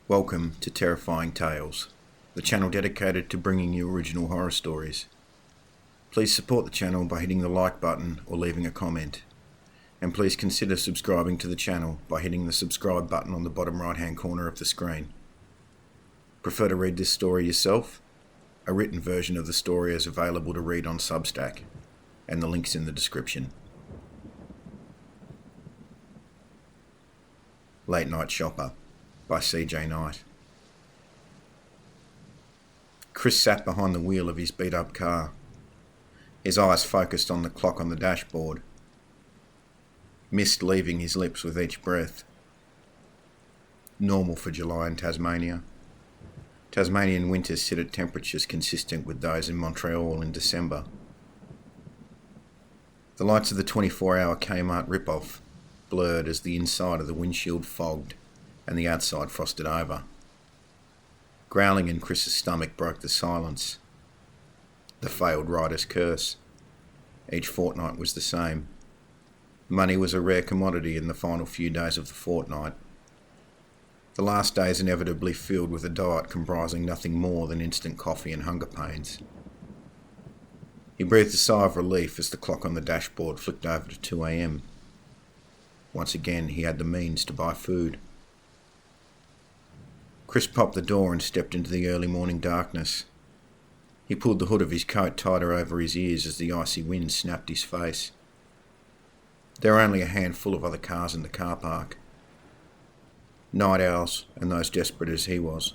Welcome to Terrifying Tales, the channel dedicated to bringing you original horror stories. Please support the channel by hitting the like button or leaving a comment. And please consider subscribing to the channel by hitting the subscribe button on the bottom right hand corner of the screen. Prefer to read this story yourself? A written version of the story is available to read on Substack, and the link's in the description. Late Night Shopper by C.J. Knight. Chris sat behind the wheel of his beat-up car, his eyes focused on the clock on the dashboard, mist leaving his lips with each breath. Normal for July in Tasmania. Tasmanian winters sit at temperatures consistent with those in Montreal in December. The lights of the 24-hour Kmart rip-off blurred as the inside of the windshield fogged and the outside frosted over. Growling in Chris's stomach broke the silence. The failed writer's curse. Each fortnight was the same. Money was a rare commodity in the final few days of the fortnight. The last days inevitably filled with a diet comprising nothing more than instant coffee and hunger pains. He breathed a sigh of relief as the clock on the dashboard flicked over to 2 a.m. Once again, he had the means to buy food. Chris popped the door and stepped into the early morning darkness. He pulled the hood of his coat tighter over his ears as the icy wind snapped his face. There were only a handful of other cars in the car park. Night owls and those desperate as he was.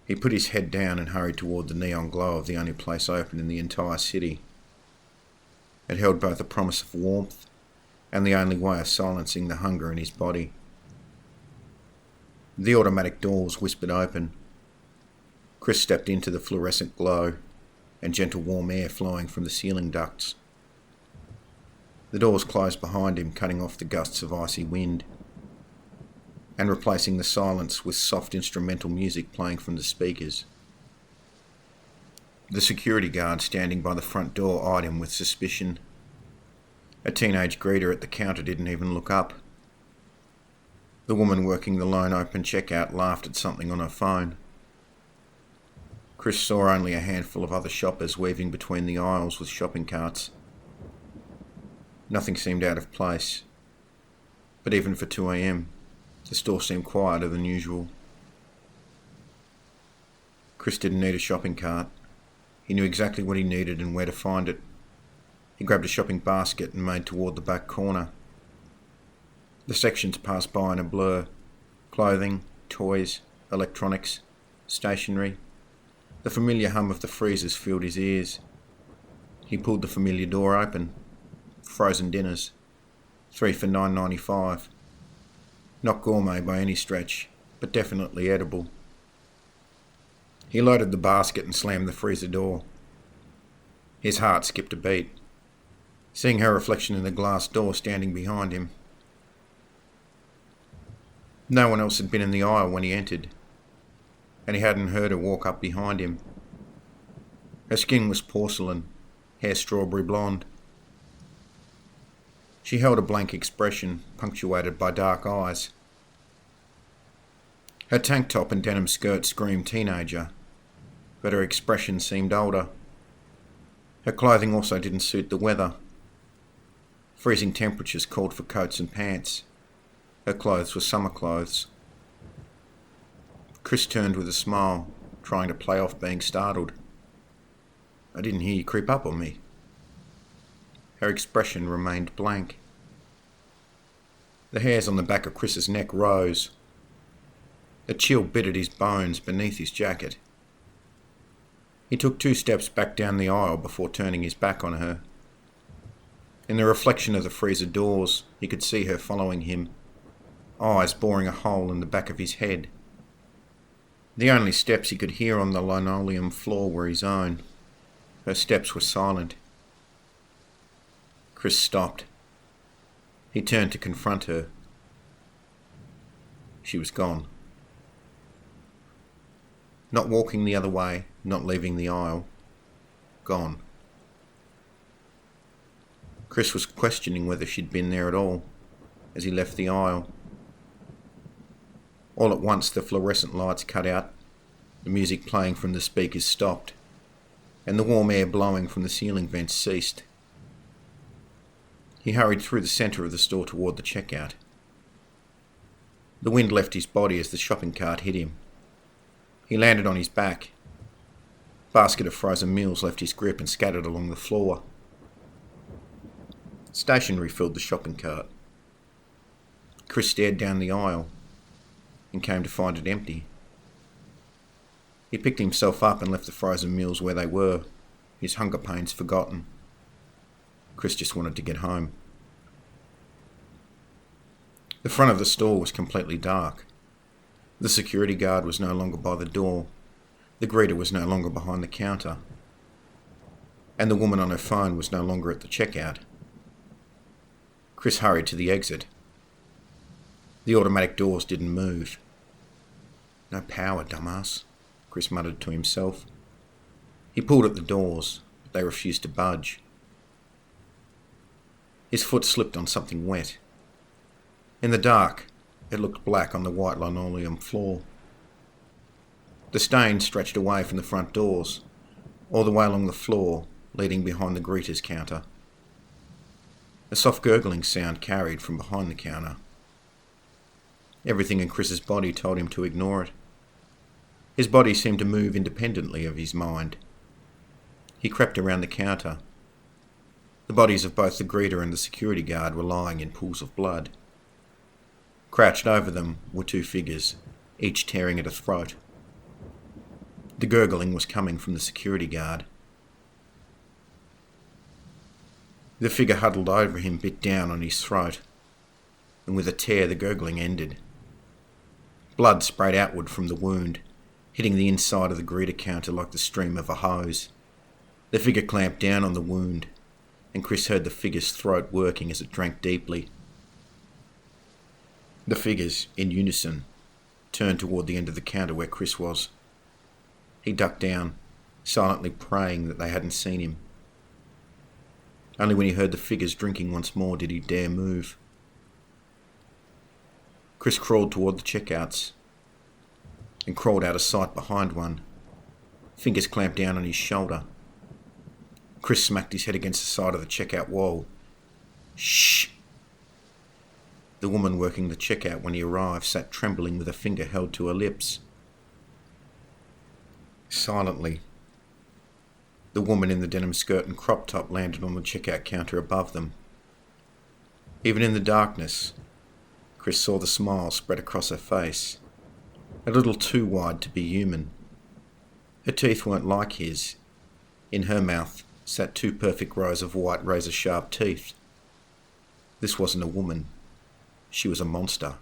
He put his head down and hurried toward the neon glow of the only place open in the entire city. It held both a promise of warmth and the only way of silencing the hunger in his body. The automatic doors whispered open. Chris stepped into the fluorescent glow and gentle warm air flowing from the ceiling ducts. The doors closed behind him, cutting off the gusts of icy wind and replacing the silence with soft instrumental music playing from the speakers. The security guard standing by the front door eyed him with suspicion. A teenage greeter at the counter didn't even look up. The woman working the lone open checkout laughed at something on her phone. Chris saw only a handful of other shoppers weaving between the aisles with shopping carts. Nothing seemed out of place, but even for 2 a.m, the store seemed quieter than usual. Chris didn't need a shopping cart. He knew exactly what he needed and where to find it. He grabbed a shopping basket and made toward the back corner. The sections passed by in a blur. Clothing, toys, electronics, stationery. The familiar hum of the freezers filled his ears. He pulled the familiar door open. Frozen dinners. 3 for $9.95. Not gourmet by any stretch, but definitely edible. He loaded the basket and slammed the freezer door. His heart skipped a beat, seeing her reflection in the glass door standing behind him. No one else had been in the aisle when he entered, and he hadn't heard her walk up behind him. Her skin was porcelain, hair strawberry blonde. She held a blank expression, punctuated by dark eyes. Her tank top and denim skirt screamed teenager, but her expression seemed older. Her clothing also didn't suit the weather. Freezing temperatures called for coats and pants. Her clothes were summer clothes. Chris turned with a smile, trying to play off being startled. "I didn't hear you creep up on me." Her expression remained blank. The hairs on the back of Chris's neck rose. A chill bit at his bones beneath his jacket. He took 2 steps back down the aisle before turning his back on her. In the reflection of the freezer doors, he could see her following him, eyes boring a hole in the back of his head. The only steps he could hear on the linoleum floor were his own. Her steps were silent. Chris stopped. He turned to confront her. She was gone. Not walking the other way, not leaving the aisle. Gone. Chris was questioning whether she'd been there at all as he left the aisle. All at once the fluorescent lights cut out, the music playing from the speakers stopped, and the warm air blowing from the ceiling vents ceased. He hurried through the centre of the store toward the checkout. The wind left his body as the shopping cart hit him. He landed on his back. A basket of frozen meals left his grip and scattered along the floor. Stationery filled the shopping cart. Chris stared down the aisle and came to find it empty. He picked himself up and left the frozen meals where they were, his hunger pains forgotten. Chris just wanted to get home. The front of the store was completely dark. The security guard was no longer by the door. The greeter was no longer behind the counter. And the woman on her phone was no longer at the checkout. Chris hurried to the exit. The automatic doors didn't move. No power, dumbass, Chris muttered to himself. He pulled at the doors, but they refused to budge. His foot slipped on something wet. In the dark, it looked black on the white linoleum floor. The stain stretched away from the front doors, all the way along the floor, leading behind the greeter's counter. A soft gurgling sound carried from behind the counter. Everything in Chris's body told him to ignore it. His body seemed to move independently of his mind. He crept around the counter. The bodies of both the greeter and the security guard were lying in pools of blood. Crouched over them were two figures, each tearing at a throat. The gurgling was coming from the security guard. The figure huddled over him bit down on his throat, and with a tear the gurgling ended. Blood sprayed outward from the wound, hitting the inside of the greeter counter like the stream of a hose. The figure clamped down on the wound, and Chris heard the figure's throat working as it drank deeply. The figures, in unison, turned toward the end of the counter where Chris was. He ducked down, silently praying that they hadn't seen him. Only when he heard the figures drinking once more did he dare move. Chris crawled toward the checkouts and crawled out of sight behind one. Fingers clamped down on his shoulder. Chris smacked his head against the side of the checkout wall. Shh! The woman working the checkout when he arrived sat trembling with a finger held to her lips. Silently, the woman in the denim skirt and crop top landed on the checkout counter above them. Even in the darkness, Chris saw the smile spread across her face, a little too wide to be human. Her teeth weren't like his. In her mouth sat two perfect rows of white razor-sharp teeth. This wasn't a woman. She was a monster.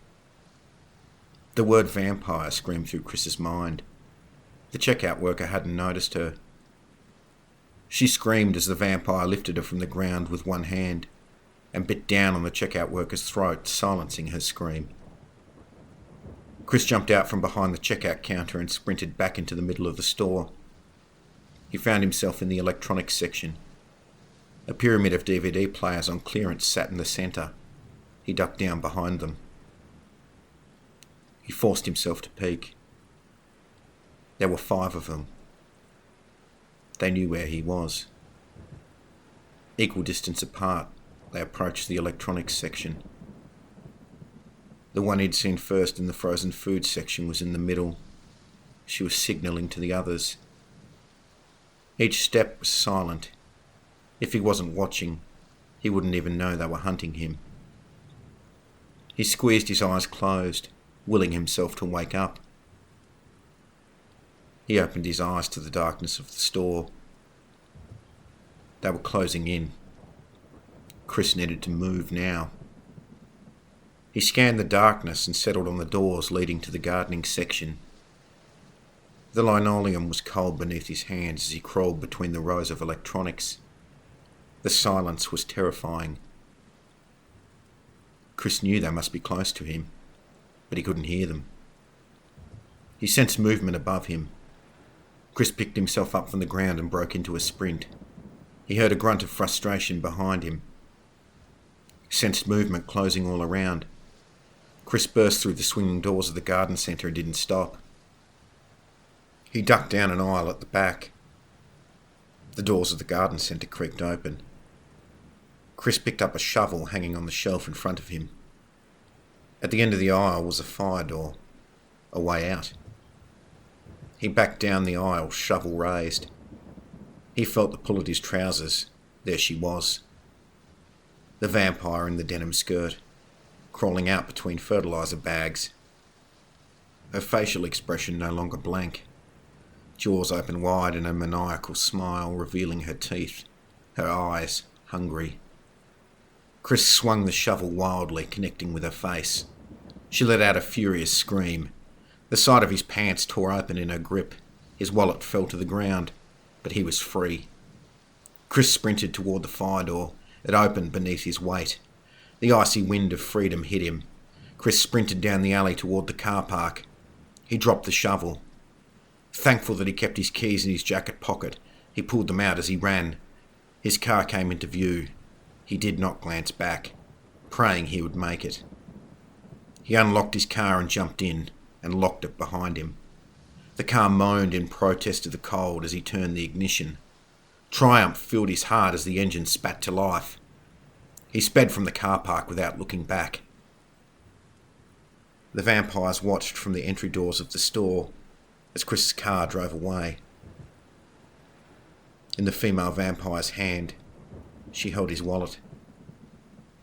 The word vampire screamed through Chris's mind. The checkout worker hadn't noticed her. She screamed as the vampire lifted her from the ground with one hand and bit down on the checkout worker's throat, silencing her scream. Chris jumped out from behind the checkout counter and sprinted back into the middle of the store. He found himself in the electronics section. A pyramid of DVD players on clearance sat in the centre. He ducked down behind them. He forced himself to peek. There were 5 of them. They knew where he was. Equal distance apart, they approached the electronics section. The one he'd seen first in the frozen food section was in the middle. She was signalling to the others. Each step was silent. If he wasn't watching, he wouldn't even know they were hunting him. He squeezed his eyes closed, willing himself to wake up. He opened his eyes to the darkness of the store. They were closing in. Chris needed to move now. He scanned the darkness and settled on the doors leading to the gardening section. The linoleum was cold beneath his hands as he crawled between the rows of electronics. The silence was terrifying. Chris knew they must be close to him, but he couldn't hear them. He sensed movement above him. Chris picked himself up from the ground and broke into a sprint. He heard a grunt of frustration behind him. He sensed movement closing all around. Chris burst through the swinging doors of the garden centre and didn't stop. He ducked down an aisle at the back. The doors of the garden centre creaked open. Chris picked up a shovel hanging on the shelf in front of him. At the end of the aisle was a fire door, a way out. He backed down the aisle, shovel raised. He felt the pull at his trousers. There she was. The vampire in the denim skirt, crawling out between fertiliser bags. Her facial expression no longer blank. Jaws open wide in a maniacal smile, revealing her teeth, her eyes hungry. Chris swung the shovel wildly, connecting with her face. She let out a furious scream. The side of his pants tore open in her grip. His wallet fell to the ground, but he was free. Chris sprinted toward the fire door. It opened beneath his weight. The icy wind of freedom hit him. Chris sprinted down the alley toward the car park. He dropped the shovel. Thankful that he kept his keys in his jacket pocket, he pulled them out as he ran. His car came into view. He did not glance back, praying he would make it. He unlocked his car and jumped in, and locked it behind him. The car moaned in protest of the cold as he turned the ignition. Triumph filled his heart as the engine spat to life. He sped from the car park without looking back. The vampires watched from the entry doors of the store as Chris's car drove away. In the female vampire's hand, she held his wallet.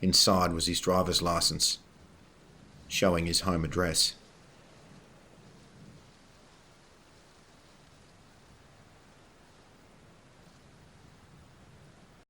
Inside was his driver's license, showing his home address.